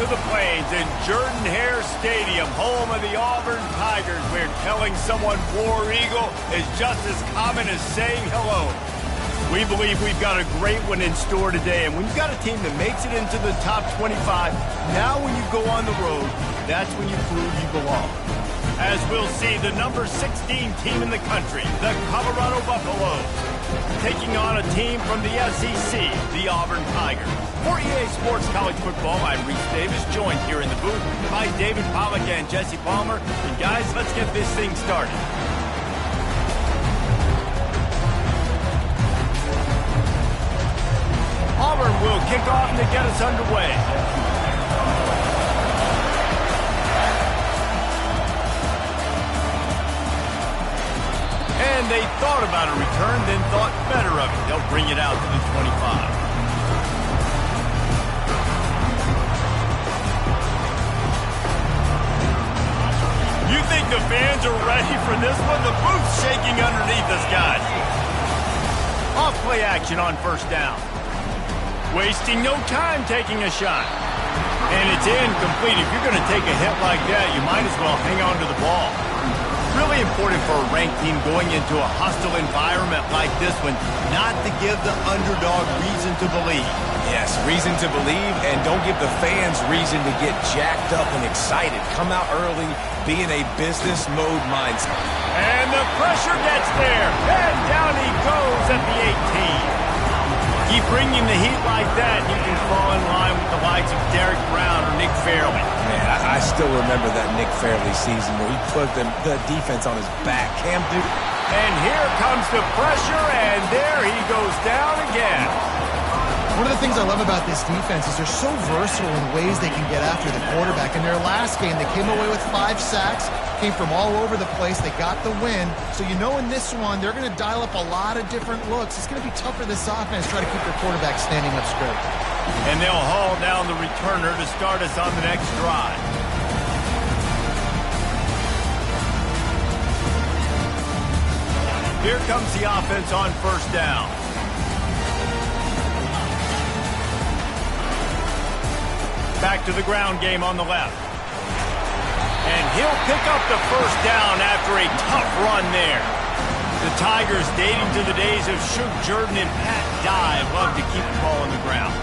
to the Plains in Jordan-Hare Stadium, home of the Auburn Tigers, where telling someone War Eagle is just as common as saying hello. We believe we've got a great one in store today, and when you've got a team that makes it into the top 25, now when you go on the road, that's when you prove you belong. As we'll see, the number 16 team in the country, the Colorado Buffaloes, taking on a team from the SEC, the Auburn Tigers. For EA Sports College Football, I'm Reese Davis, joined here in the booth by David Pollack and Jesse Palmer. And guys, let's get this thing started. Auburn will kick off to get us underway. And they thought about a return, then thought better of it. They'll bring it out to the 25. You think the fans are ready for this one? The booth's shaking underneath us, guys. Off play action on first down. Wasting no time taking a shot. And it's incomplete. If you're going to take a hit like that, you might as well hang on to the ball. Really important for a ranked team going into a hostile environment like this one not to give the underdog reason to believe. Yes, reason to believe, and don't give the fans reason to get jacked up and excited. Come out early, be in a business mode mindset. And the pressure gets there, and down he goes at the 18. Keep bringing the heat like that, and you can fall in line with the likes of Derek Brown or Nick Fairley. Man, I still remember that Nick Fairley season where he put the defense on his back. Cam Newton. And here comes the pressure, and there he goes down again. One of the things I love about this defense is they're so versatile in ways they can get after the quarterback. In their last game, they came away with 5 sacks, came from all over the place. They got the win. So you know in this one, they're going to dial up a lot of different looks. It's going to be tough for this offense to try to keep their quarterback standing up straight. And they'll haul down the returner to start us on the next drive. Here comes the offense on first down. Back to the ground game on the left. And he'll pick up the first down after a tough run there. The Tigers, dating to the days of Shug Jordan and Pat Dye, love to keep the ball on the ground.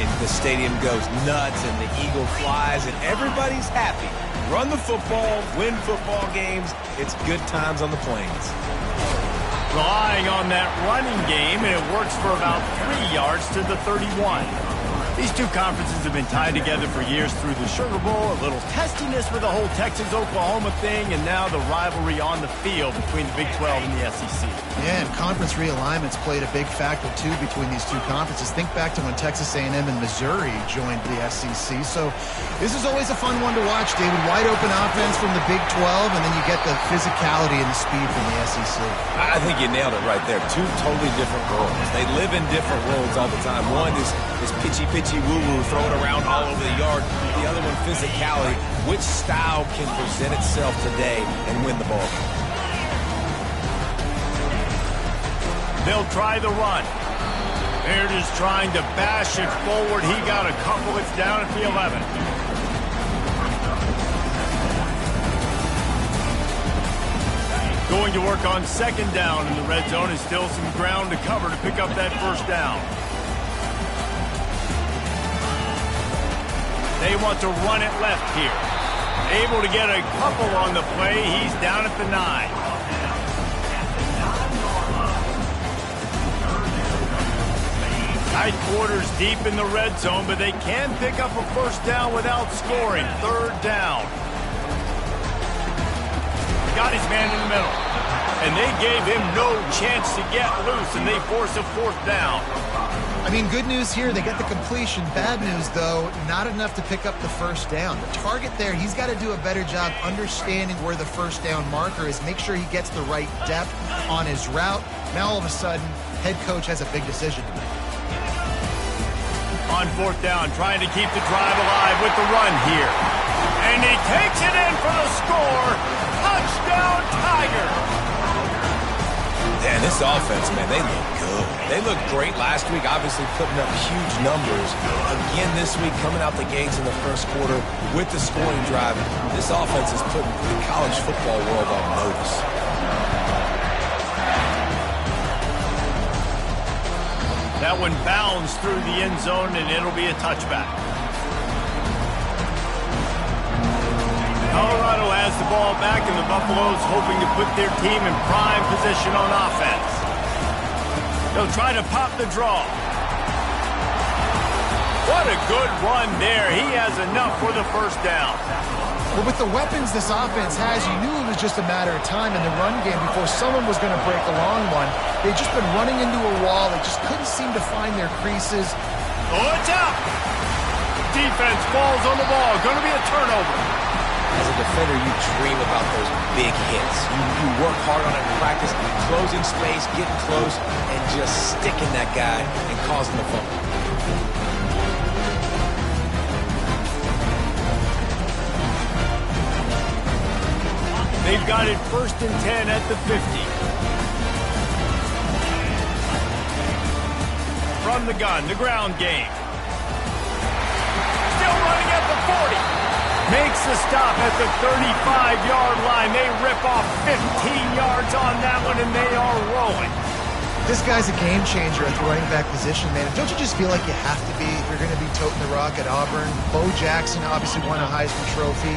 And the stadium goes nuts, and the eagle flies, and everybody's happy. Run the football, win football games. It's good times on the Plains. Relying on that running game, and it works for about 3 yards to the 31. These two conferences have been tied together for years through the Sugar Bowl, a little testiness with the whole Texas-Oklahoma thing, and now the rivalry on the field between the Big 12 and the SEC. Yeah, and conference realignments played a big factor, too, between these two conferences. Think back to when Texas A&M and Missouri joined the SEC. So this is always a fun one to watch, David. Wide open offense from the Big 12, and then you get the physicality and the speed from the SEC. I think you nailed it right there. Two totally different worlds. They live in different worlds all the time. One is pitchy woo-woo, throw it around all over the yard. The other one, physicality. Which style can present itself today and win the ball? They'll try the run. They're just trying to bash it forward. He got a couple. It's down at the 11. Going to work on second down in the red zone, and still some ground to cover to pick up that first down. They want to run it left here. Able to get a couple on the play. He's down at the 9. Tight quarters deep in the red zone, but they can pick up a first down without scoring. Third down. Got his man in the middle. And they gave him no chance to get loose, and they force a fourth down. I mean, good news here, they get the completion. Bad news, though, not enough to pick up the first down. The target there, he's got to do a better job understanding where the first down marker is, make sure he gets the right depth on his route. Now, all of a sudden, head coach has a big decision to make. On fourth down, trying to keep the drive alive with the run here. And he takes it in for the score. Touchdown, Tigers! Man, this offense, man, they look good. They looked great last week, obviously putting up huge numbers. Again this week, coming out the gates in the first quarter with the scoring drive. This offense is putting the college football world on notice. That one bounds through the end zone, and it'll be a touchback. Colorado has the ball back, and the Buffaloes hoping to put their team in prime position on offense. They'll try to pop the draw. What a good run there. He has enough for the first down. Well, with the weapons this offense has, you knew it was just a matter of time in the run game before someone was going to break a long one. They've just been running into a wall. They just couldn't seem to find their creases. Oh, it's out. Defense falls on the ball. Going to be a turnover. As a defender, you dream about those big hits. You work hard on it in practice, closing space, getting close, and just sticking that guy and causing the fumble. They've got it 1st and 10 at the 50. From the gun, the ground game. Still running at the 40. Makes the stop at the 35-yard line. They rip off 15 yards on that one, and they are rolling. This guy's a game changer at the running back position, man. Don't you just feel like you have to be if you're going to be toting the rock at Auburn? Bo Jackson obviously won a Heisman Trophy.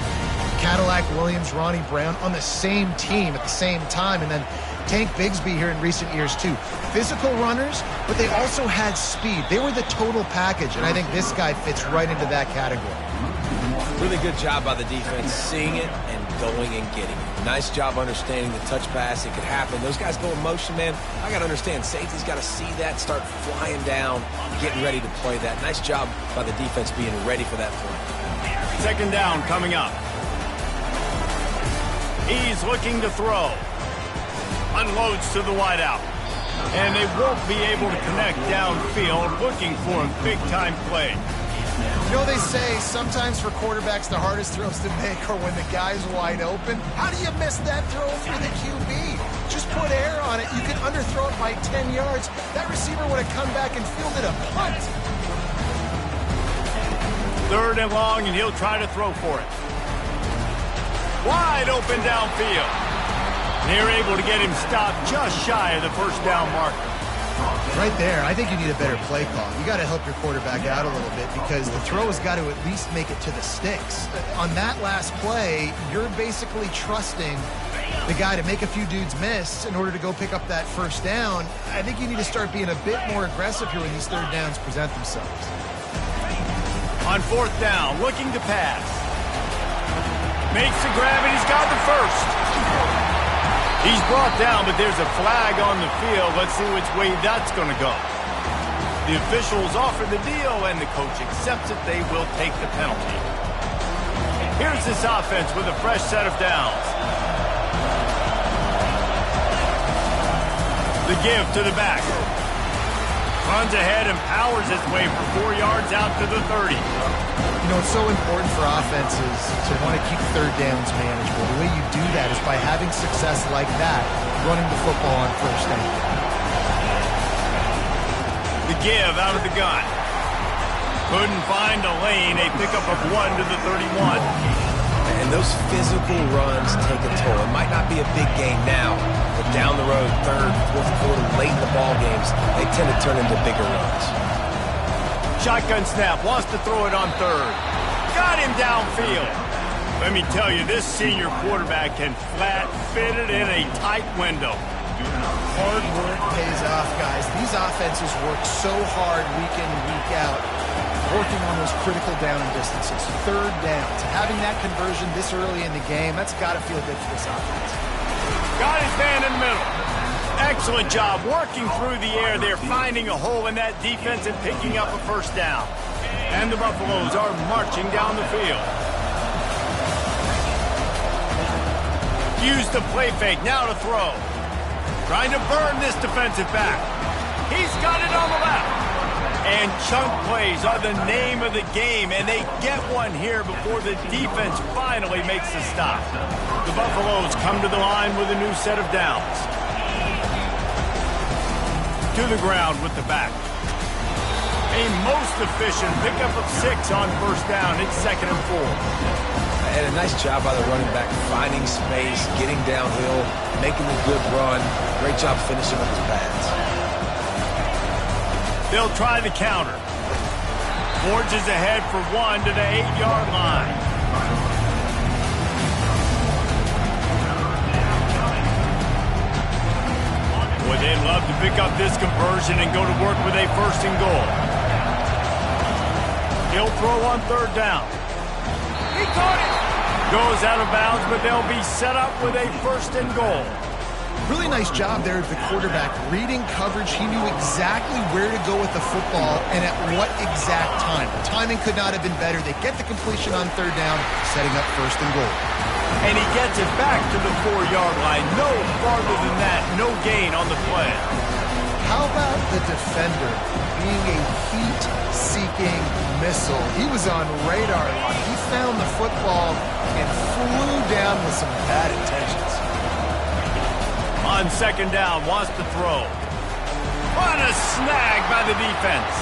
Cadillac Williams, Ronnie Brown on the same team at the same time, and then Tank Bigsby here in recent years too. Physical runners, but they also had speed. They were the total package, and I think this guy fits right into that category. Really good job by the defense, seeing it and going and getting it. Nice job understanding the touch pass. It could happen. Those guys go in motion, man. I got to understand, safety's got to see that, start flying down, getting ready to play that. Nice job by the defense being ready for that play. 2nd down coming up. He's looking to throw. Unloads to the wideout. And they won't be able to connect downfield, looking for a big-time play. You know, they say sometimes for quarterbacks the hardest throws to make are when the guy's wide open. How do you miss that throw for the QB? Just put air on it. You can underthrow it by 10 yards. That receiver would have come back and fielded a punt. 3rd and long, and he'll try to throw for it. Wide open downfield. They're able to get him stopped just shy of the 1st down marker. Right there, I think you need a better play call. You got to help your quarterback out a little bit because the throw has got to at least make it to the sticks. On that last play, you're basically trusting the guy to make a few dudes miss in order to go pick up that 1st down. I think you need to start being a bit more aggressive here when these 3rd downs present themselves. On 4th down, looking to pass. Makes the grab, and he's got the 1st. He's brought down, but there's a flag on the field. Let's see which way that's going to go. The officials offer the deal, and the coach accepts it. They will take the penalty. Here's this offense with a fresh set of downs. The give to the back. Runs ahead and powers his way for 4 yards out to the 30. You know, it's so important for offenses to want to keep 3rd downs manageable. The way you do that is by having success like that, running the football on 1st down. The give out of the gun. Couldn't find a lane. A pickup of 1 to the 31. And those physical runs take a toll. It might not be a big game now, but down the road, 3rd, 4th quarter, late in the ball games, they tend to turn into bigger runs. Shotgun snap, wants to throw it on 3rd. Got him downfield. Let me tell you, this senior quarterback can flat fit it in a tight window. Hard work pays off, guys. These offenses work so hard week in and week out, working on those critical down distances, 3rd downs. Having that conversion this early in the game, that's got to feel good for this offense. Got his man in the middle. Excellent job working through the air. They're finding a hole in that defense and picking up a 1st down. And the Buffaloes are marching down the field. Use the play fake, now to throw. Trying to burn this defensive back. He's got it on the left. And chunk plays are the name of the game, and they get one here before the defense finally makes the stop. The Buffaloes come to the line with a new set of downs. to the ground with the back. A most efficient pickup of 6 on first down. It's 2nd and 4. And a nice job by the running back, finding space, getting downhill, making a good run. Great job finishing up his pass. They'll try the counter. Forges ahead for 1 to the 8-yard line. Boy, they'd love to pick up this conversion and go to work with a 1st and goal. He'll throw on 3rd down. He caught it. Goes out of bounds, but they'll be set up with a 1st and goal. Really nice job there of the quarterback. Reading coverage, he knew exactly where to go with the football and at what exact time. The timing could not have been better. They get the completion on 3rd down, setting up 1st and goal. And he gets it back to the 4-yard line. No farther than that. No gain on the play. How about the defender being a heat-seeking missile? He was on radar lock. He found the football and flew down with some bad intentions. On 2nd down, wants to throw. What a snag by the defense.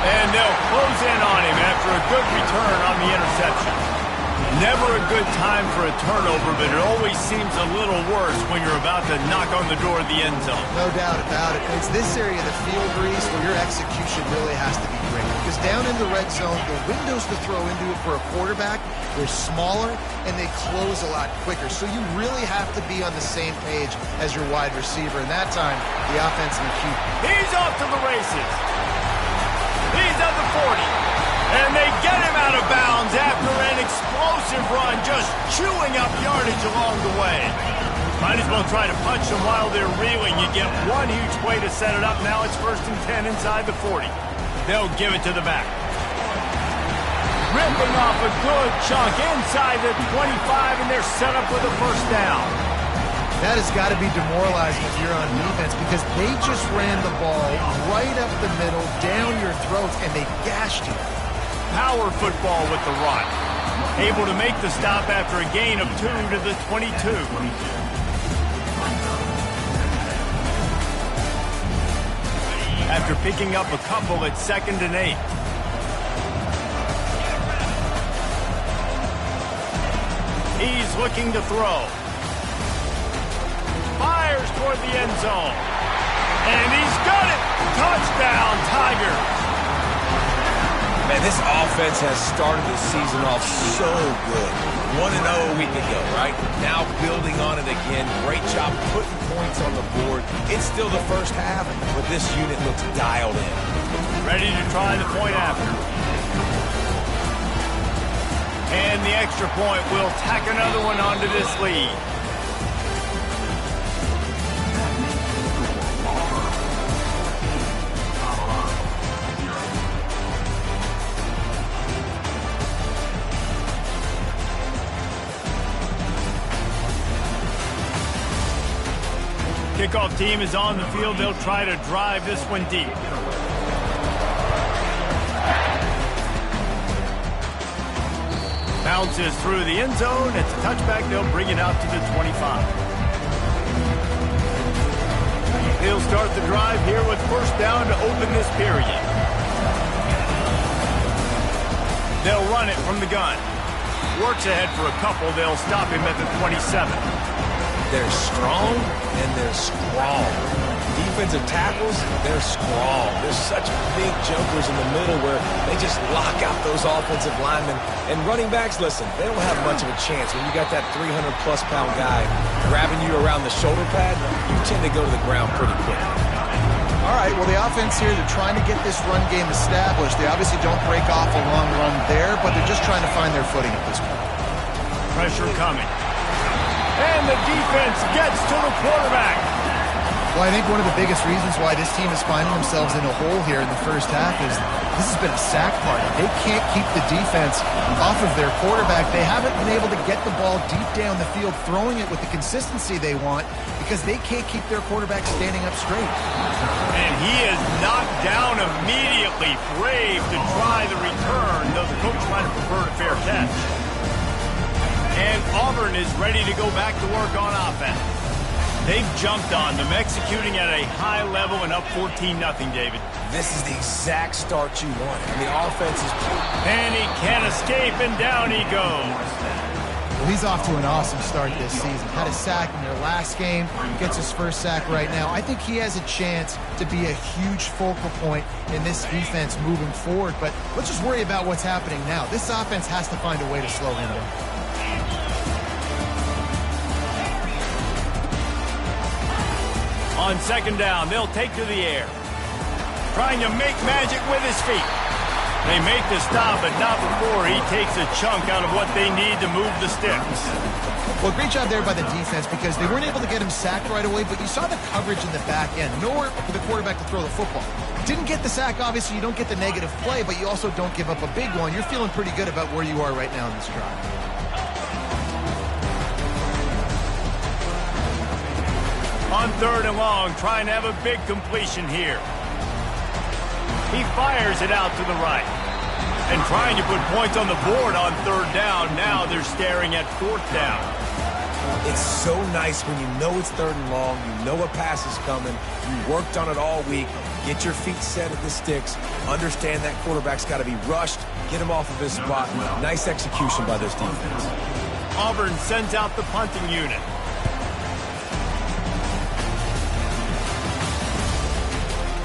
And they'll close in on him after a good return on the interception. Never a good time for a turnover, but it always seems a little worse when you're about to knock on the door of the end zone. No doubt about it. And it's this area of the field, Reese, where your execution really has to be great. Because down in the red zone, the windows to throw into it for a quarterback, they're smaller and they close a lot quicker. So you really have to be on the same page as your wide receiver. And that time, the offense and the QB. He's off to the races. He's at the 40. And they get him out of bounds after an explosive run, just chewing up yardage along the way. Might as well try to punch them while they're reeling. You get one huge play to set it up. Now it's 1st and 10 inside the 40. They'll give it to the back. Ripping off a good chunk inside the 25, and they're set up with a 1st down. That has got to be demoralizing if you're on defense because they just ran the ball right up the middle, down your throats, and they gashed you. Power football with the run. Able to make the stop after a gain of 2 to the 22. After picking up a couple at 2nd and 8. He's looking to throw. Fires toward the end zone. And he's got it! Touchdown, Tigers! Man, this offense has started the season off so good. 1-0 a week ago, right? Now building on it again. Great job putting points on the board. It's still the first half, but this unit looks dialed in. Ready to try the point after. And the extra point will tack another one onto this lead. Kickoff team is on the field. They'll try to drive this one deep. Bounces through the end zone. It's a touchback. They'll bring it out to the 25. He'll start the drive here with 1st down to open this period. They'll run it from the gun. Works ahead for a couple. They'll stop him at the 27. They're strong and they're strong. Defensive tackles, they're strong. There's such big jumpers in the middle where they just lock out those offensive linemen. And running backs, listen, they don't have much of a chance. When you got that 300-plus pound guy grabbing you around the shoulder pad, you tend to go to the ground pretty quickly. All right, well, the offense here, they're trying to get this run game established. They obviously don't break off a long run there, but they're just trying to find their footing at this point. Pressure coming. And the defense gets to the quarterback. Well, I think one of the biggest reasons why this team is finding themselves in a hole here in the first half is this has been a sack party. They can't keep the defense off of their quarterback. They haven't been able to get the ball deep down the field, throwing it with the consistency they want because they can't keep their quarterback standing up straight. And he is knocked down immediately. Brave to try the return, though the coach might have preferred a fair catch. And Auburn is ready to go back to work on offense. They've jumped on them, executing at a high level and up 14-0, David. This is the exact start you want. And the offense is... And he can't escape, and down he goes. Well, he's off to an awesome start this season. Had a sack in their last game, gets his first sack right now. I think he has a chance to be a huge focal point in this defense moving forward, but let's just worry about what's happening now. This offense has to find a way to slow him down. On second down, they'll take to the air. Trying to make magic with his feet. They make the stop, but not before he takes a chunk out of what they need to move the sticks. Well, great job there by the defense because they weren't able to get him sacked right away, but you saw the coverage in the back end. Nowhere for the quarterback to throw the football. Didn't get the sack, obviously. You don't get the negative play, but you also don't give up a big one. You're feeling pretty good about where you are right now in this drive. On third and long, trying to have a big completion here. He fires it out to the right. And trying to put points on the board on third down. Now they're staring at fourth down. It's so nice when you know it's third and long, you know a pass is coming, you worked on it all week, get your feet set at the sticks, understand that quarterback's got to be rushed, get him off of his spot. Nice execution by this defense. Auburn sends out the punting unit.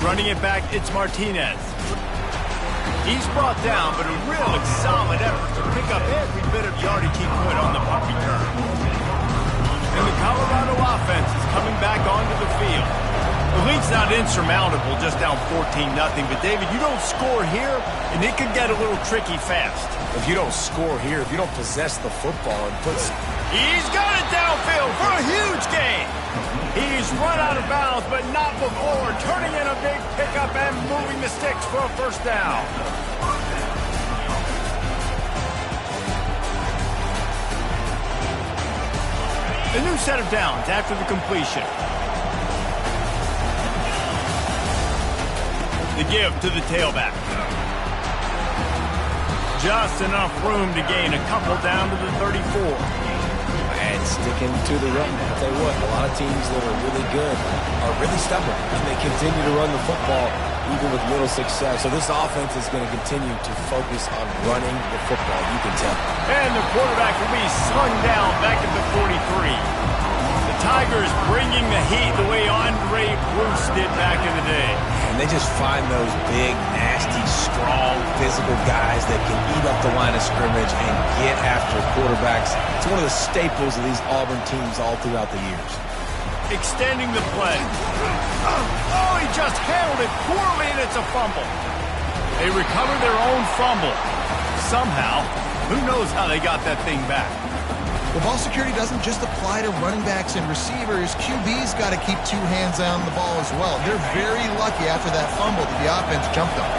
Running it back, it's Martinez. He's brought down, but a really solid effort to pick up every bit of yardage he could on the punt return. And the Colorado offense is coming back onto the field. The lead's not insurmountable, just down 14-0. But, David, you don't score here, and it could get a little tricky fast. If you don't score here, if you don't possess the football and put... He's got it downfield for a huge gain. He's run out of bounds, but not before turning in a big pickup and moving the sticks for a first down. A new set of downs after the completion. The give to the tailback. Just enough room to gain a couple down to the 34. And sticking to the run. I'll tell you what, a lot of teams that are really good are really stubborn, and they continue to run the football even with little success. So this offense is going to continue to focus on running the football, you can tell. And the quarterback will be slung down back at the 43. The Tigers bringing the heat the way Andre Bruce did back in the day. And they just find those big, nasty, strong, physical guys that can eat up the line of scrimmage and get after quarterbacks. It's one of the staples of these Auburn teams all throughout the years. Extending the play. Oh, he just handled it poorly, and it's a fumble. They recover their own fumble. Somehow, who knows how they got that thing back. Well, ball security doesn't just apply to running backs and receivers. QB's got to keep two hands on the ball as well. They're very lucky after that fumble that the offense jumped on.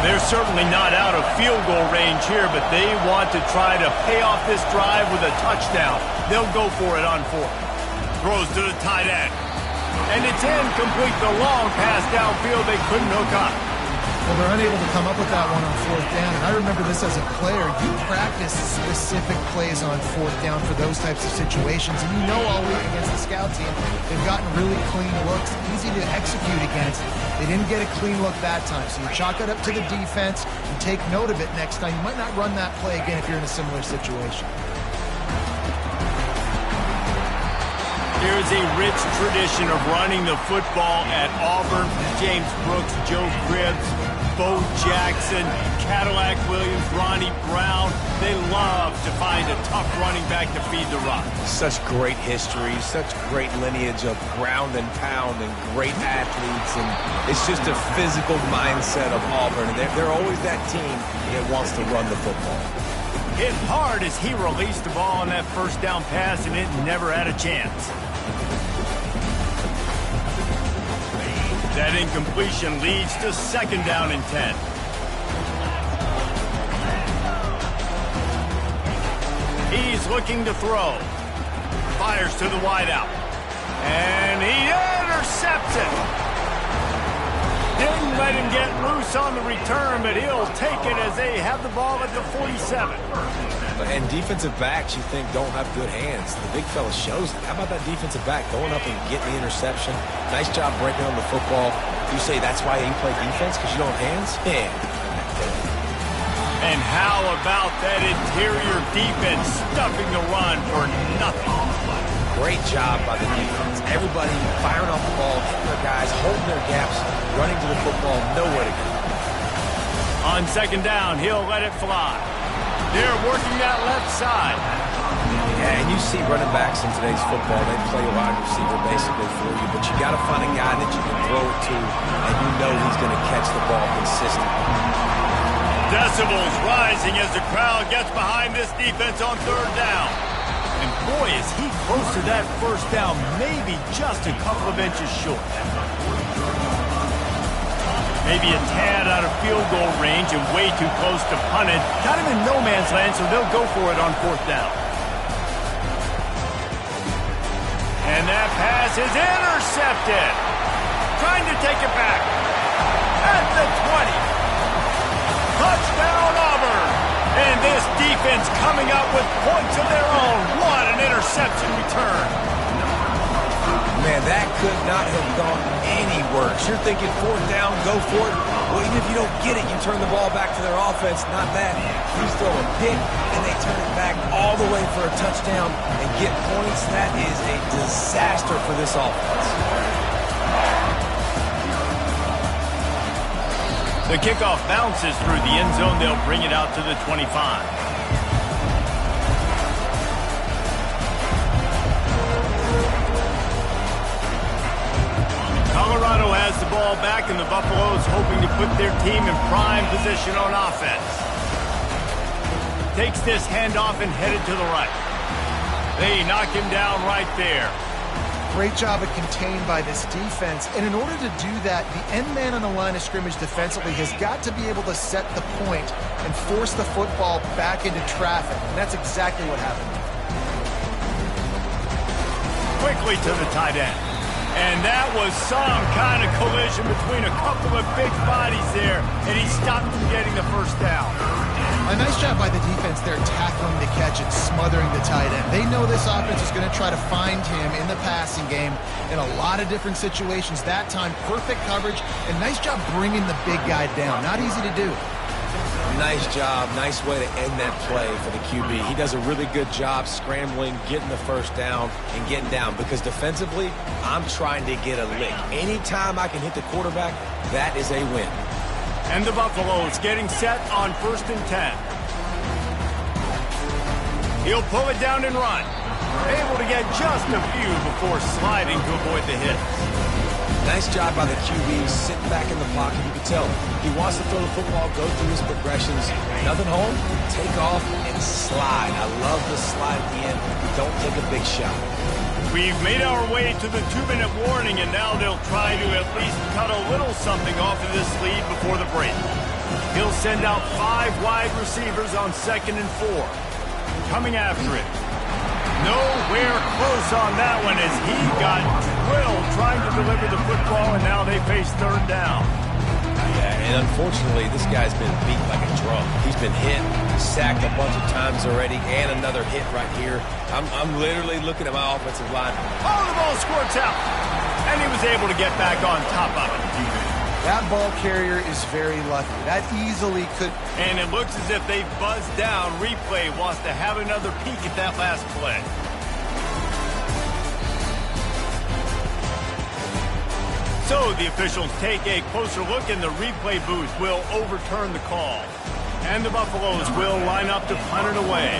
They're certainly not out of field goal range here, but they want to try to pay off this drive with a touchdown. They'll go for it on fourth. Throws to the tight end. And it's incomplete. The long pass downfield they couldn't hook up. Well, they're unable to come up with that one on fourth down. And I remember this as a player. You practice specific plays on fourth down for those types of situations. And you know all week against the scout team, they've gotten really clean looks, easy to execute against. They didn't get a clean look that time. So you chalk it up to the defense and take note of it next time. You might not run that play again if you're in a similar situation. There's a rich tradition of running the football at Auburn. James Brooks, Joe Cribbs, Bo Jackson, Cadillac Williams, Ronnie Brown. They love to find a tough running back to feed the rock. Such great history, such great lineage of ground and pound and great athletes. And it's just a physical mindset of Auburn. And they're always that team that wants to run the football. Hit hard as he released the ball on that first down pass, and it never had a chance. That incompletion leads to second down and 10. He's looking to throw. Fires to the wideout. And he intercepts it. Didn't let him get loose on the return, but he'll take it as they have the ball at the 47. And defensive backs, you think, don't have good hands. The big fella shows it. How about that defensive back going up and getting the interception? Nice job breaking on the football. You say that's why you play defense, because you don't have hands? Yeah. And how about that interior defense stuffing the run for nothing? Great job by the defense. Everybody firing off the ball, hitting their guys, holding their gaps, running to the football, nowhere to go. On second down, he'll let it fly. They're working that left side. Yeah, and you see running backs in today's football, they play a wide receiver basically for you, but you got to find a guy that you can throw it to, and you know he's going to catch the ball consistently. Decibels rising as the crowd gets behind this defense on third down. And boy, is he close to that first down, maybe just a couple of inches short. Maybe a tad out of field goal range and way too close to punt it. Kind of in no man's land, so they'll go for it on fourth down. And that pass is intercepted. Trying to take it back. At the 20. Touchdown, Auburn. And this defense coming up with points of their own. What an interception return. Man, that could not have gone any worse. You're thinking fourth down, go for it. Well, even if you don't get it, you turn the ball back to their offense. Not that. He's throwing a pick, and they turn it back all the way for a touchdown and get points. That is a disaster for this offense. The kickoff bounces through the end zone. They'll bring it out to the 25. Colorado has the ball back, and the Buffaloes hoping to put their team in prime position on offense. Takes this handoff and headed to the right. They knock him down right there. Great job of contained by this defense. And in order to do that, the end man on the line of scrimmage defensively has got to be able to set the point and force the football back into traffic. And that's exactly what happened. Quickly to the tight end. And that was some kind of collision between a couple of big bodies there, and he stopped from getting the first down. A nice job by the defense there tackling the catch and smothering the tight end. They know this offense is going to try to find him in the passing game in a lot of different situations. That time, perfect coverage, and nice job bringing the big guy down. Not easy to do. Nice job. Nice way to end that play for the QB. He does a really good job scrambling, getting the first down, and getting down. Because defensively, I'm trying to get a lick. Anytime I can hit the quarterback, that is a win. And the Buffaloes getting set on 1st and 10. He'll pull it down and run. Able to get just a few before sliding to avoid the hit. Nice job by the QB, sitting back in the pocket. You can tell he wants to throw the football, go through his progressions. Nothing home, take off, and slide. I love the slide at the end. Don't take a big shot. We've made our way to the 2-minute warning, and now they'll try to at least cut a little something off of this lead before the break. He'll send out 5 wide receivers on 2nd and 4. Coming after it. Nowhere close on that one as he got drilled trying to deliver the football, and now they face 3rd down. Yeah, and unfortunately, this guy's been beat like a drum. He's been hit, sacked a bunch of times already, and another hit right here. I'm literally looking at my offensive line. Oh, the ball squirts out, and he was able to get back on top of it. That ball carrier is very lucky. That easily could... And it looks as if they buzzed down. Replay wants to have another peek at that last play. So the officials take a closer look, and the replay booth will overturn the call. And the Buffaloes will line up to punt it away.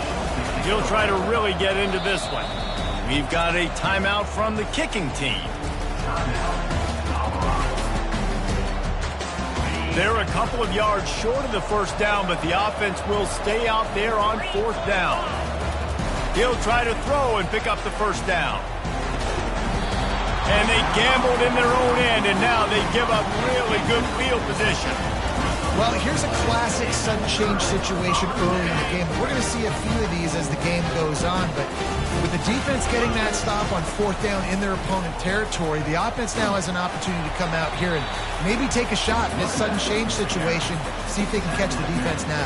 He'll try to really get into this one. We've got a timeout from the kicking team. They're a couple of yards short of the first down, but the offense will stay out there on 4th down. He'll try to throw and pick up the first down. And they gambled in their own end, and now they give up really good field position. Well, here's a classic sudden change situation early in the game. We're going to see a few of these as the game goes on, but With the defense getting that stop on 4th down in their opponent territory, the offense now has an opportunity to come out here and maybe take a shot in this sudden change situation, see if they can catch the defense now.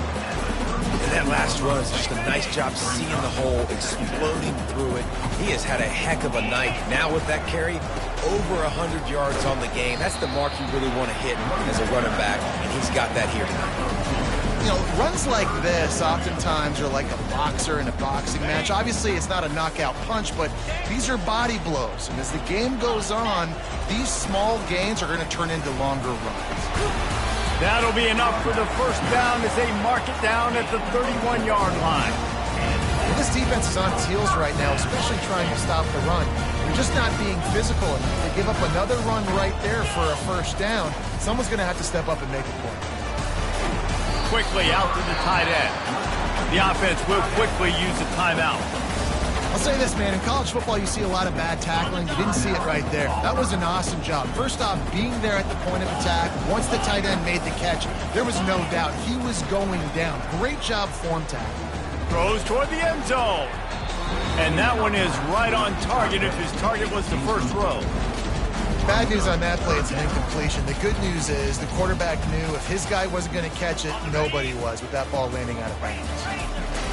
And that last run is just a nice job seeing the hole, exploding through it. He has had a heck of a night. Now with that carry, over 100 yards on the game. That's the mark you really want to hit as a running back, and he's got that here tonight. You know, runs like this oftentimes are like a boxer in a boxing match. Obviously, it's not a knockout punch, but these are body blows. And as the game goes on, these small gains are going to turn into longer runs. That'll be enough for the first down as they mark it down at the 31-yard line. Well, this defense is on its heels right now, especially trying to stop the run. They're just not being physical enough. They give up another run right there for a first down. Someone's going to have to step up and make a play. Quickly out to the tight end. The offense will quickly use a timeout. I'll say this, man. In college football, you see a lot of bad tackling. You didn't see it right there. That was an awesome job. First off, being there at the point of attack. Once the tight end made the catch, there was no doubt he was going down. Great job form tackling. Throws toward the end zone. And that one is right on target if his target was the first row. Bad news on that play, it's an incompletion. The good news is the quarterback knew if his guy wasn't going to catch it, nobody was with that ball landing out of bounds.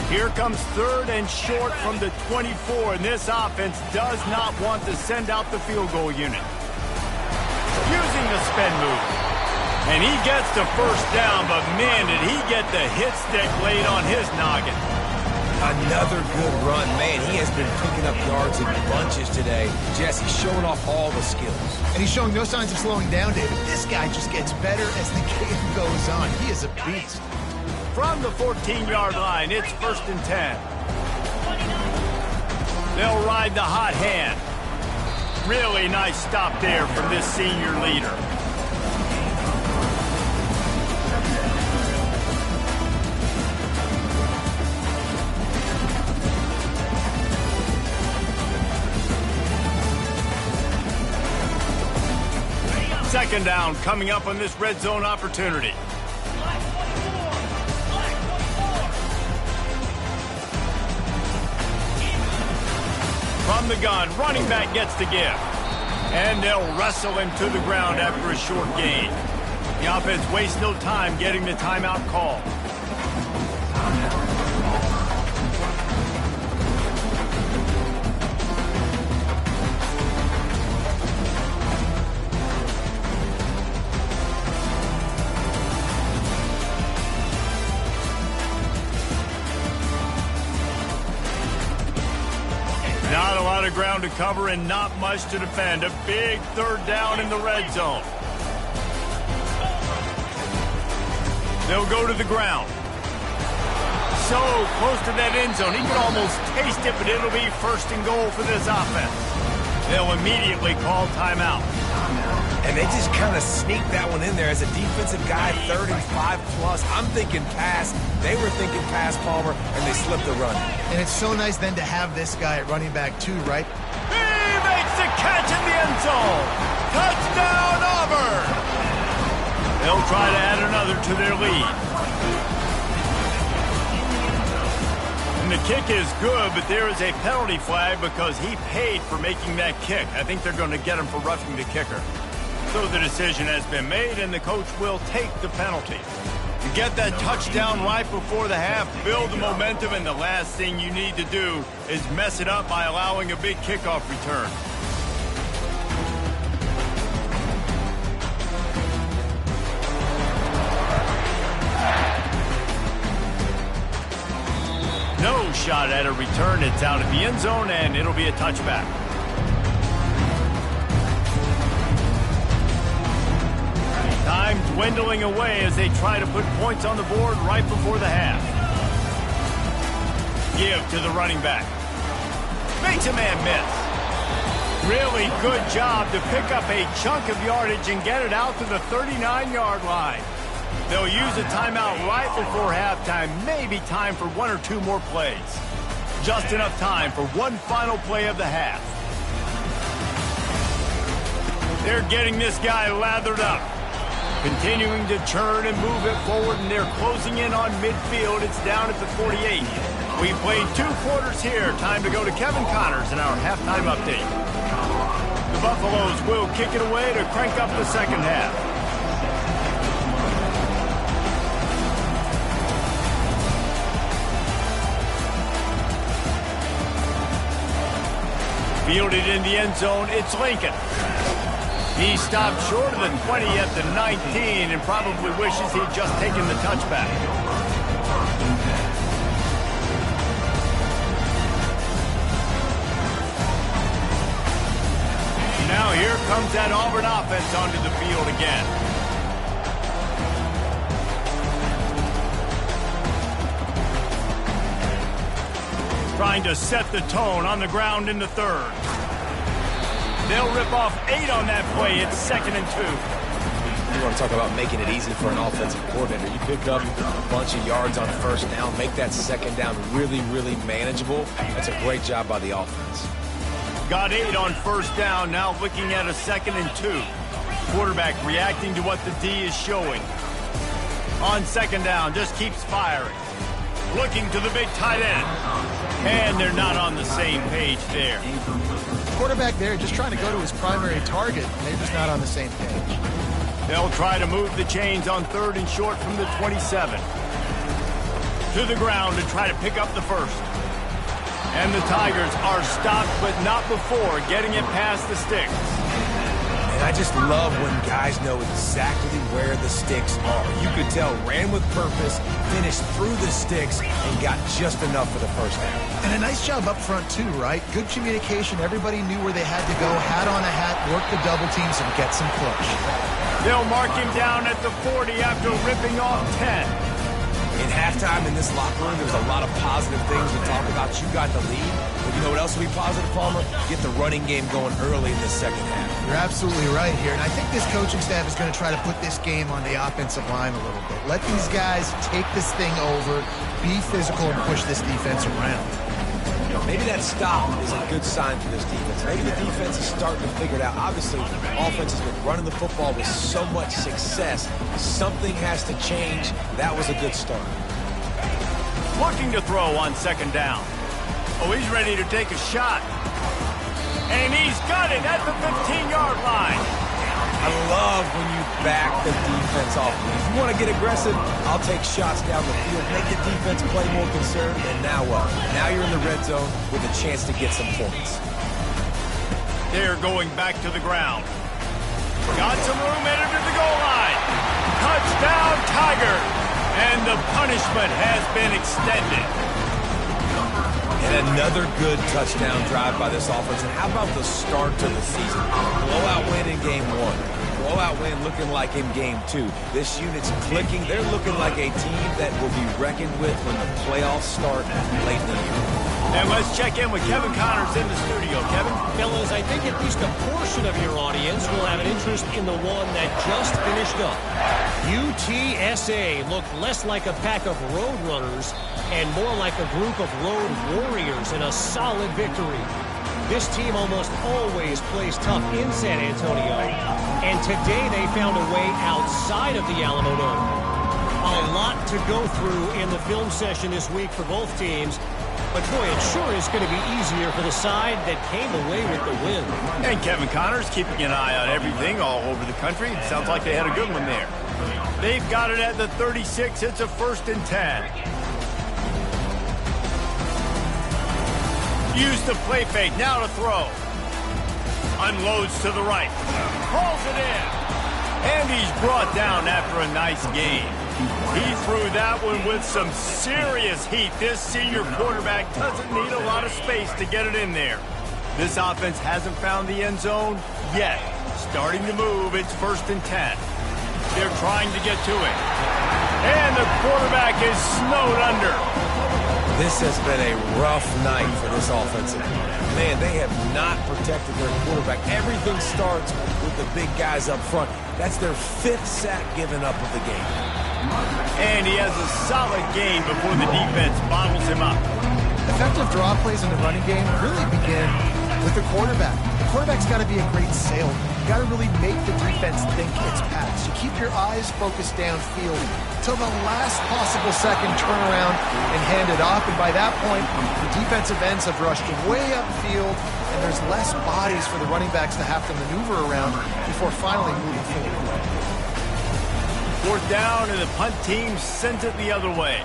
Here comes 3rd and short from the 24, and this offense does not want to send out the field goal unit. Using the spin move. And he gets the first down, but man, did he get the hit stick laid on his noggin. Another good run. Man, he has been picking up yards in bunches today. Jesse showing off all the skills. And he's showing no signs of slowing down, David. This guy just gets better as the game goes on. He is a beast. From the 14-yard line, it's 1st and 10. They'll ride the hot hand. Really nice stop there from this senior leader. Second down coming up on this red zone opportunity. From the gun, running back gets the give. And they'll wrestle him to the ground after a short gain. The offense wastes no time getting the timeout call. Not a lot of ground to cover and not much to defend. A big 3rd down in the red zone. They'll go to the ground. So close to that end zone. He can almost taste it, but it'll be 1st and goal for this offense. They'll immediately call timeout. And they just kind of sneaked that one in there as a defensive guy, 3rd and 5+. I'm thinking pass. They were thinking pass, Palmer, and they slipped the run. And it's so nice then to have this guy at running back too, right? He makes the catch in the end zone. Touchdown, Auburn. They'll try to add another to their lead. And the kick is good, but there is a penalty flag because he paid for making that kick. I think they're going to get him for roughing the kicker. So the decision has been made, and the coach will take the penalty. To get that touchdown right before the half, build the momentum, and the last thing you need to do is mess it up by allowing a big kickoff return. No shot at a return. It's out of the end zone, and it'll be a touchback. Time dwindling away as they try to put points on the board right before the half. Give to the running back. Makes a man miss. Really good job to pick up a chunk of yardage and get it out to the 39-yard line. They'll use a timeout right before halftime. Maybe time for 1 or 2 more plays. Just enough time for one final play of the half. They're getting this guy lathered up. Continuing to churn and move it forward, and they're closing in on midfield. It's down at the 48. We played 2 quarters here. Time to go to Kevin Connors in our halftime update. The Buffaloes will kick it away to crank up the second half. Fielded in the end zone, it's Lincoln. He stopped short of the 20 at the 19 and probably wishes he'd just taken the touchback. Now here comes that Auburn offense onto the field again. Trying to set the tone on the ground in the third. They'll rip off 8 on that play. It's 2nd and 2. You want to talk about making it easy for an offensive coordinator. You pick up a bunch of yards on first down, make that second down really, really manageable. That's a great job by the offense. Got 8 on first down, now looking at a 2nd and 2. Quarterback reacting to what the D is showing. On second down, just keeps firing. Looking to the big tight end. And they're not on the same page there. Quarterback there just trying to go to his primary target, and they're just not on the same page. They'll try to move the chains on 3rd and short from the 27. To the ground to try to pick up the first. And the Tigers are stopped, but not before getting it past the sticks. And I just love when guys know exactly where the sticks are. You could tell ran with purpose, finished through the sticks, and got just enough for the first down. And a nice job up front, too, right? Good communication. Everybody knew where they had to go. Hat on a hat, work the double teams, and get some push. They'll mark him down at the 40 after ripping off 10. In halftime in this locker room, there's a lot of positive things to talk about. You got the lead. But you know what else will be positive, Palmer? Get the running game going early in the second half. You're absolutely right here. And I think this coaching staff is going to try to put this game on the offensive line a little bit. Let these guys take this thing over, be physical, and push this defense around. Maybe that stop is a good sign for this defense. Maybe the defense is starting to figure it out. Obviously, the offense has been running the football with so much success. Something has to change. That was a good start. Looking to throw on second down. Oh, he's ready to take a shot. And he's got it at the 15-yard line. I love when you back the defense off. If you want to get aggressive, I'll take shots down the field, make the defense play more conservative, and now what? Now you're in the red zone with a chance to get some points. They're going back to the ground. Got some room headed to the goal line. Touchdown, Tigers. And the punishment has been extended. And another good touchdown drive by this offense. And how about the start to the season? Blowout win in game 1. Blowout win looking like in game 2. This unit's clicking. They're looking like a team that will be reckoned with when the playoffs start late in the year. And let's check in with Kevin Connors in the studio. Kevin? Fellas, I think at least a portion of your audience will have an interest in the one that just finished up. UTSA looked less like a pack of road runners and more like a group of road warriors in a solid victory. This team almost always plays tough in San Antonio, and today they found a way outside of the Alamo Dome. A lot to go through in the film session this week for both teams, but boy, it sure is going to be easier for the side that came away with the win. And Kevin Connors keeping an eye on everything all over the country. Sounds like they had a good one there. They've got it at the 36. It's a 1st and 10. Use the play fake, now to throw. Unloads to the right. Pulls it in. And he's brought down after a nice game. He threw that one with some serious heat. This senior quarterback doesn't need a lot of space to get it in there. This offense hasn't found the end zone yet. Starting to move, it's 1st and 10. They're trying to get to it. And the quarterback is snowed under. This has been a rough night for this offensive line. Man, they have not protected their quarterback. Everything starts with the big guys up front. That's their 5th sack given up of the game. And he has a solid game before the defense bottles him up. Effective draw plays in the running game really begin with the quarterback. The quarterback's got to be a great salesman. got to really make the defense think it's pass. You keep your eyes focused downfield until the last possible second, turn around and hand it off. And by that point, the defensive ends have rushed way upfield, and there's less bodies for the running backs to have to maneuver around before finally moving forward. Fourth down, and the punt team sends it the other way.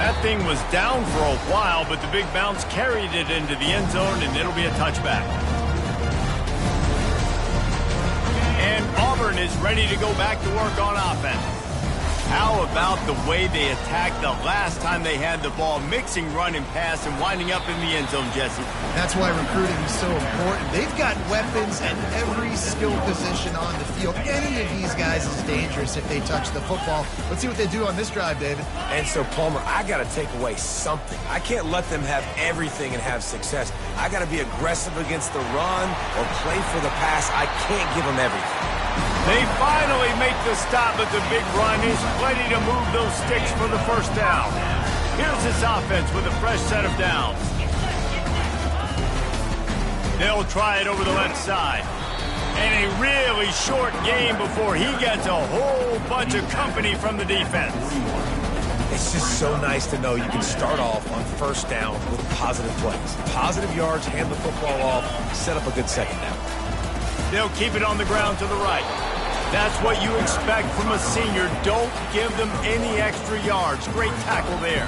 That thing was down for a while, but the big bounce carried it into the end zone, and it'll be a touchback. And Auburn is ready to go back to work on offense. How about the way they attacked the last time they had the ball, mixing run and pass and winding up in the end zone, Jesse? That's why recruiting is so important. They've got weapons at every skill position on the field. Any of these guys is dangerous if they touch the football. Let's see what they do on this drive, David. And so, Palmer, I got to take away something. I can't let them have everything and have success. I got to be aggressive against the run or play for the pass. I can't give them everything. They finally make the stop, but the big run is plenty to move those sticks for the first down. Here's this offense with a fresh set of downs. They'll try it over the left side. And a really short game before he gets a whole bunch of company from the defense. It's just so nice to know you can start off on first down with positive plays. Positive yards, hand the football off, set up a good second down. They'll keep it on the ground to the right. That's what you expect from a senior. Don't give them any extra yards. Great tackle there.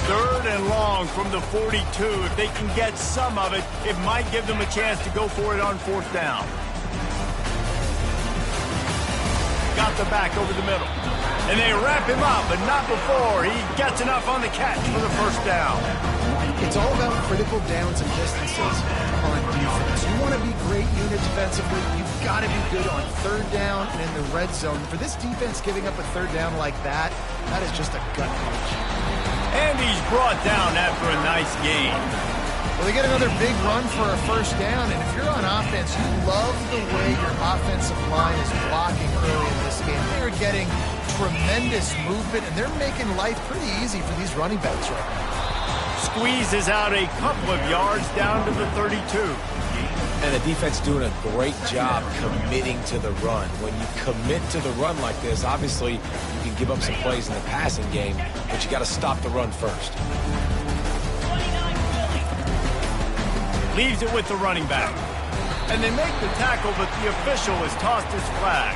Third and long from the 42. If they can get some of it, it might give them a chance to go for it on fourth down. Got the back over the middle. And they wrap him up, but not before he gets enough on the catch for the first down. It's all about critical downs and distances on defense. You want to be great unit defensively, you've got to be good on third down and in the red zone. For this defense giving up a third down like that, that is just a gut punch. And he's brought down after a nice gain. Well, they get another big run for a first down, and if you're on offense, you love the way your offensive line is blocking early in this game. They're getting tremendous movement, and they're making life pretty easy for these running backs right now. Squeezes out a couple of yards down to the 32. And the defense doing a great job committing to the run. When you commit to the run like this, obviously you can give up some plays in the passing game, but you got to stop the run first. Leaves it with the running back. And they make the tackle, but the official has tossed his flag.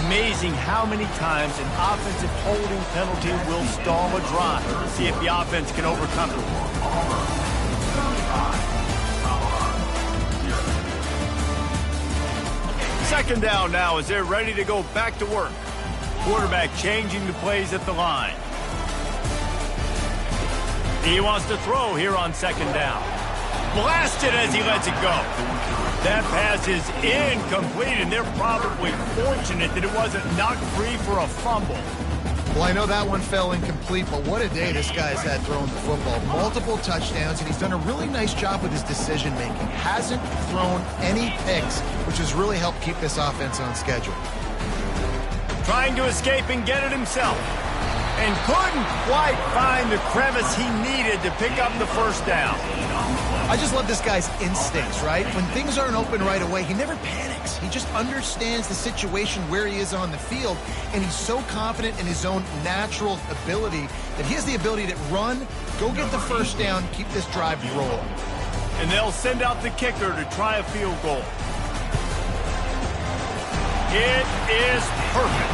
Amazing how many times an offensive holding penalty will stall a drive. See if the offense can overcome it. Second down now as they're ready to go back to work. Quarterback changing the plays at the line. He wants to throw here on second down. Blasted as he lets it go. That pass is incomplete, and they're probably fortunate that it wasn't knocked free for a fumble. Well, I know that one fell incomplete, but what a day this guy's had throwing the football. Multiple touchdowns, and he's done a really nice job with his decision-making. Hasn't thrown any picks, which has really helped keep this offense on schedule. Trying to escape and get it himself. And couldn't quite find the crevice he needed to pick up the first down. I just love this guy's instincts, right? When things aren't open right away, he never panics. He just understands the situation where he is on the field, and he's so confident in his own natural ability that he has the ability to run, go get the first down, keep this drive rolling. And they'll send out the kicker to try a field goal. It is perfect.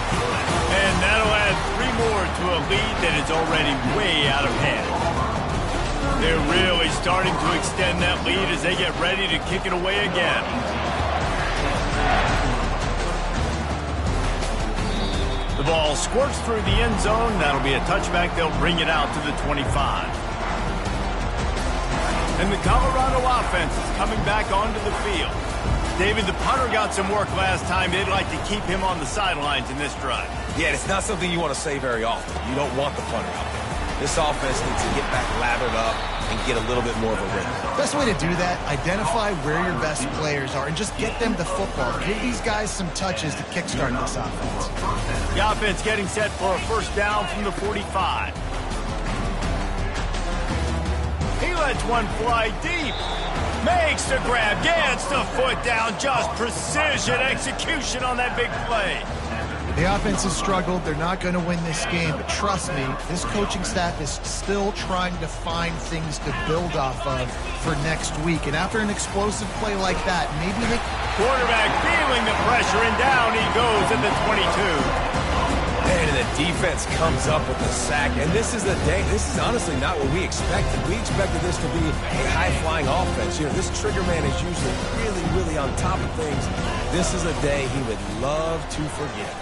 And that'll add 3 more to a lead that is already way out of hand. They're really starting to extend that lead as they get ready to kick it away again. The ball squirts through the end zone. That'll be a touchback. They'll bring it out to the 25. And the Colorado offense is coming back onto the field. David, the punter got some work last time. They'd like to keep him on the sidelines in this drive. Yeah, it's not something you want to say very often. You don't want the punter out there. This offense needs to get back lathered up and get a little bit more of a rhythm. Best way to do that, identify where your best players are and just get them the football. Give these guys some touches to kickstart this offense. The offense getting set for a first down from the 45. He lets one fly deep. Makes the grab, gets the foot down. Just precision execution on that big play. The offense has struggled. They're not going to win this game, but trust me, this coaching staff is still trying to find things to build off of for next week. And after an explosive play like that, maybe they... Quarterback feeling the pressure, and down he goes at the 22. And the defense comes up with the sack. And this is the day, this is honestly not what we expected. We expected this to be a high-flying offense. You know, this trigger man is usually really, really on top of things. This is a day he would love to forget.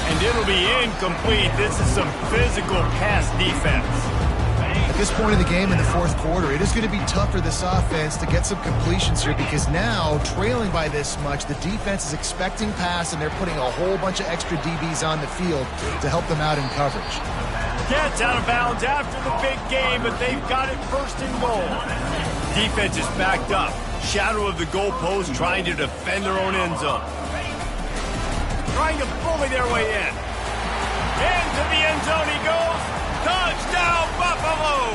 And it'll be incomplete. This is some physical pass defense. At this point in the game in the fourth quarter, it is going to be tough for this offense to get some completions here because now, trailing by this much, the defense is expecting pass and they're putting a whole bunch of extra DBs on the field to help them out in coverage. Gets out of bounds after the big game, but they've got it first and goal. Defense is backed up. Shadow of the goalpost trying to defend their own end zone. Trying to bully their way in. Into the end zone he goes. Touchdown, Buffalo!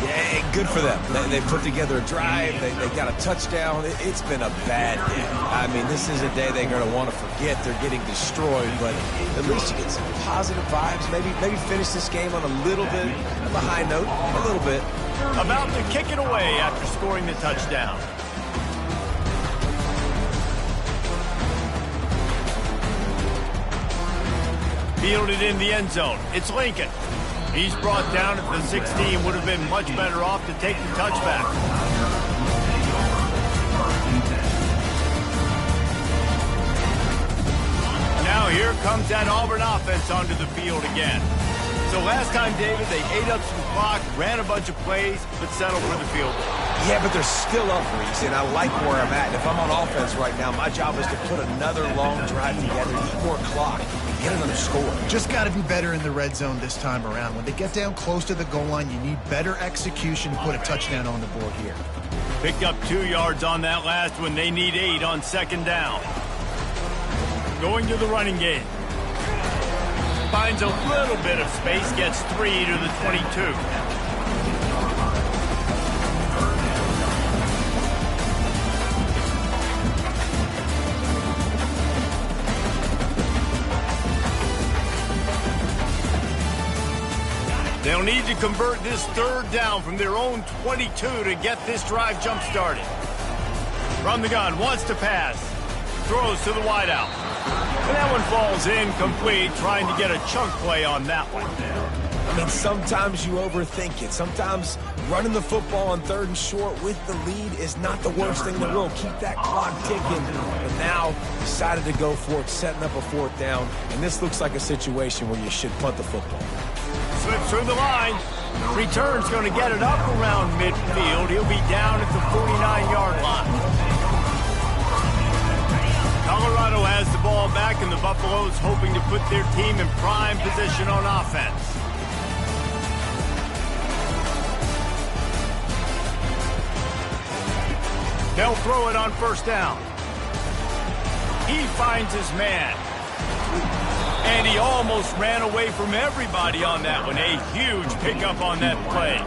Yeah, good for them. They put together a drive. They got a touchdown. It's been a bad day. I mean, this is a day they're going to want to forget. They're getting destroyed, but at least you get some positive vibes. Maybe finish this game on a little bit of a high note, a little bit. About to kick it away after scoring the touchdown. Fielded in the end zone. It's Lincoln. He's brought down at the 16. Would have been much better off to take the touchback. Now here comes that Auburn offense onto the field again. So last time, David, they ate up some clock, ran a bunch of plays, but settled for the field goal. Yeah, but they're still up, Reese, and I like where I'm at. If I'm on offense right now, my job is to put another long drive together, eat more clock, and get another score. Just got to be better in the red zone this time around. When they get down close to the goal line, you need better execution to put a touchdown on the board here. Picked up 2 yards on that last one. They need 8 on second down. Going to the running game. Finds a little bit of space, gets 3 to the 22. They'll need to convert this third down from their own 22 to get this drive jump-started. From the gun, wants to pass. Throws to the wideout. And that one falls incomplete, trying to get a chunk play on that one. I mean, sometimes you overthink it. Sometimes running the football on third and short with the lead is not the worst thing in the world. Keep that clock ticking. But now, decided to go for it, setting up a fourth down. And this looks like a situation where you should punt the football. Slips through the line. Return's going to get it up around midfield. He'll be down at the 49-yard line. Colorado has the ball back, and the Buffaloes hoping to put their team in prime position on offense. They'll throw it on first down. He finds his man. And he almost ran away from everybody on that one. A huge pickup on that play.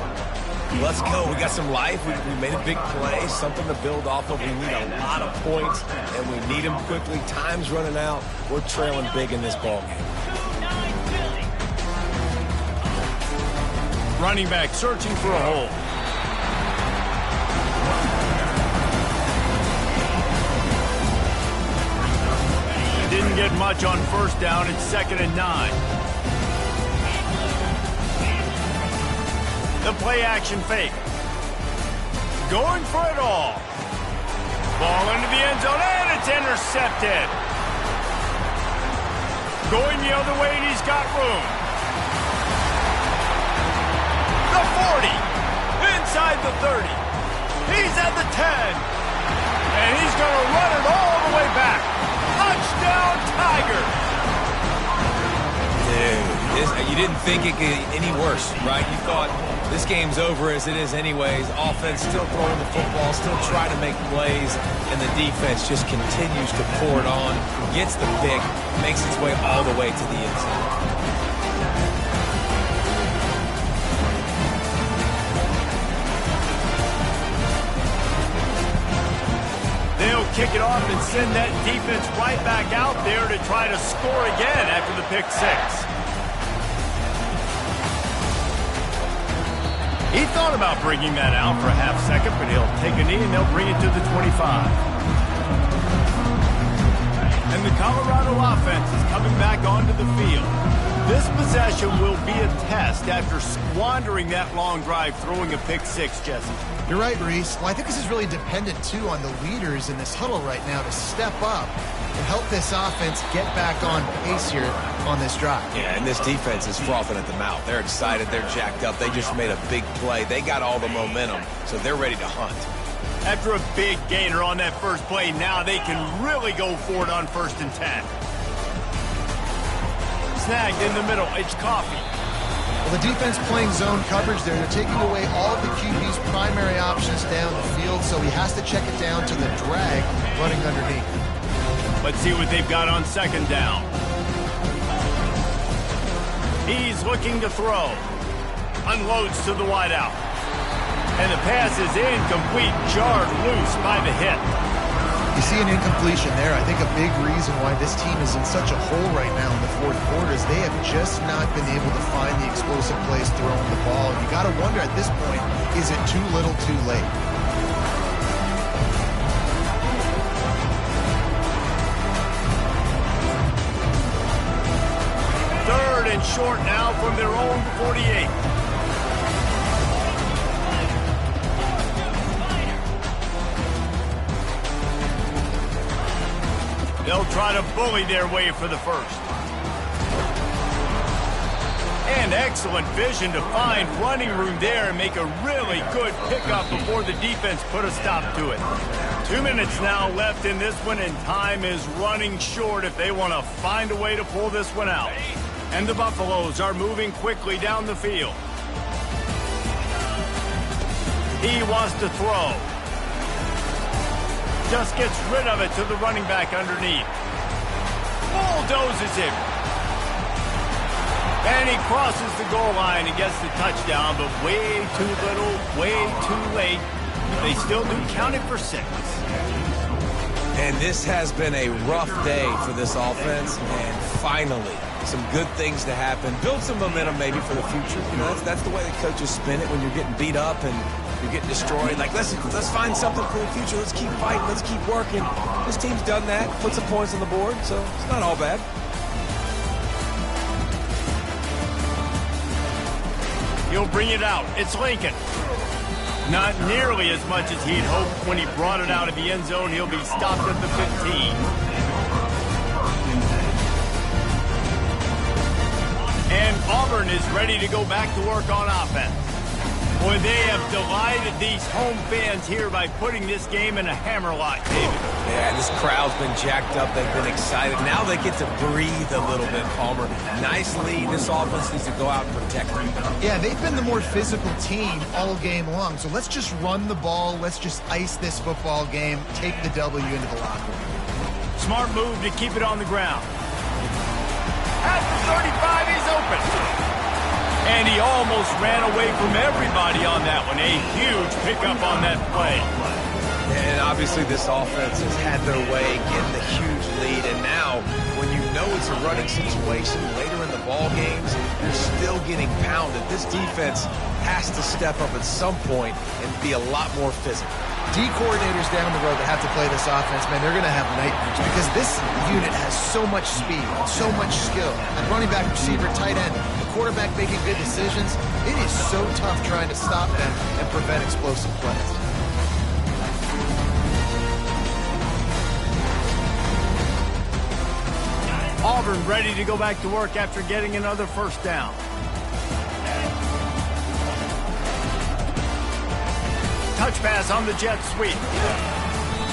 Let's go. We got some life. We made a big play, something to build off of. We need a lot of points, and we need them quickly. Time's running out. We're trailing big in this ballgame. Running back searching for a hole. Didn't get much on first down. It's 2nd and 9. The play-action fake. Going for it all. Ball into the end zone, and it's intercepted. Going the other way, and he's got room. The 40. Inside the 30. He's at the 10. And he's going to run it all the way back. Touchdown, Tiger. Dude, you didn't think it could get any worse, right? You thought this game's over as it is anyways. Offense still throwing the football, still trying to make plays, and the defense just continues to pour it on, gets the pick, makes its way all the way to the end zone. They'll kick it off and send that defense right back out there to try to score again after the pick six. He thought about bringing that out for a half second, but he'll take a knee and they'll bring it to the 25. And the Colorado offense is coming back onto the field. This possession will be a test after squandering that long drive throwing a pick six, Jesse. You're right, Reese. Well, I think this is really dependent, too, on the leaders in this huddle right now to step up and help this offense get back on pace here on this drive. Yeah, and this defense is frothing at the mouth. They're excited. They're jacked up. They just made a big play. They got all the momentum, so they're ready to hunt. After a big gainer on that first play, now they can really go for it on 1st and 10. Snagged in the middle, it's Coffee. Well, the defense playing zone coverage there. They're taking away all of the QB's primary options down the field, so he has to check it down to the drag running underneath. Let's see what they've got on 2nd down. He's looking to throw. Unloads to the wideout. And the pass is incomplete, jarred loose by the hit. You see an incompletion there. I think a big reason why this team is in such a hole right now in the 4th quarter is they have just not been able to find the explosive plays throwing the ball. And you got to wonder at this point, is it too little too late? Third and short now from their own 48. They'll try to bully their way for the first. And excellent vision to find running room there and make a really good pickup before the defense put a stop to it. 2 minutes now left in this one, and time is running short if they want to find a way to pull this one out. And the Buffaloes are moving quickly down the field. He wants to throw. Just gets rid of it to the running back underneath. Bulldozes him. And he crosses the goal line and gets the touchdown, but way too little, way too late. They still do count it for 6. And this has been a rough day for this offense, and finally, some good things to happen. Build some momentum maybe for the future. You know, that's the way the coaches spin it when you're getting beat up and you're getting destroyed. Like, let's find something for the future. Let's keep fighting. Let's keep working. This team's done that. Put some points on the board, so it's not all bad. He'll bring it out. It's Lincoln. Not nearly as much as he'd hoped when he brought it out of the end zone. He'll be stopped at the 15. And Auburn is ready to go back to work on offense. Boy, they have delighted these home fans here by putting this game in a hammerlock, David. Yeah, this crowd's been jacked up. They've been excited. Now they get to breathe a little bit, Palmer. Nice lead. This offense needs to go out and protect them. Yeah, they've been the more physical team all game long. So let's just run the ball. Let's just ice this football game. Take the W into the locker room. Smart move to keep it on the ground. At the 35, he's open. And he almost ran away from everybody on that one. A huge pickup on that play. And obviously this offense has had their way, getting the huge lead. And now, when you know it's a running situation later in the ball games, you're still getting pounded. This defense has to step up at some point and be a lot more physical. D coordinators down the road that have to play this offense, man, they're going to have nightmares because this unit has so much speed, so much skill. And running back, receiver, tight end, the quarterback making good decisions. It is so tough trying to stop them and prevent explosive plays. Auburn ready to go back to work after getting another first down. Touch pass on the jet sweep.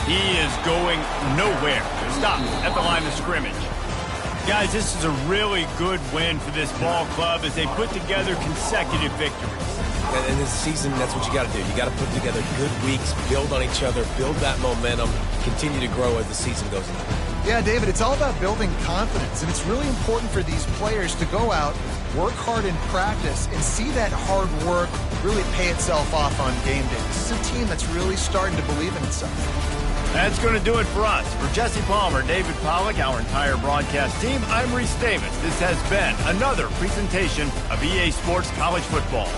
He is going nowhere. Stop at the line of scrimmage. Guys, this is a really good win for this ball club as they put together consecutive victories. In this season, that's what you got to do. You got to put together good weeks, build on each other, build that momentum, continue to grow as the season goes on. Yeah, David, it's all about building confidence, and it's really important for these players to go out, work hard in practice, and see that hard work really pay itself off on game day. This is a team that's really starting to believe in itself. That's going to do it for us. For Jesse Palmer, David Pollack, our entire broadcast team, I'm Reese Davis. This has been another presentation of EA Sports College Football.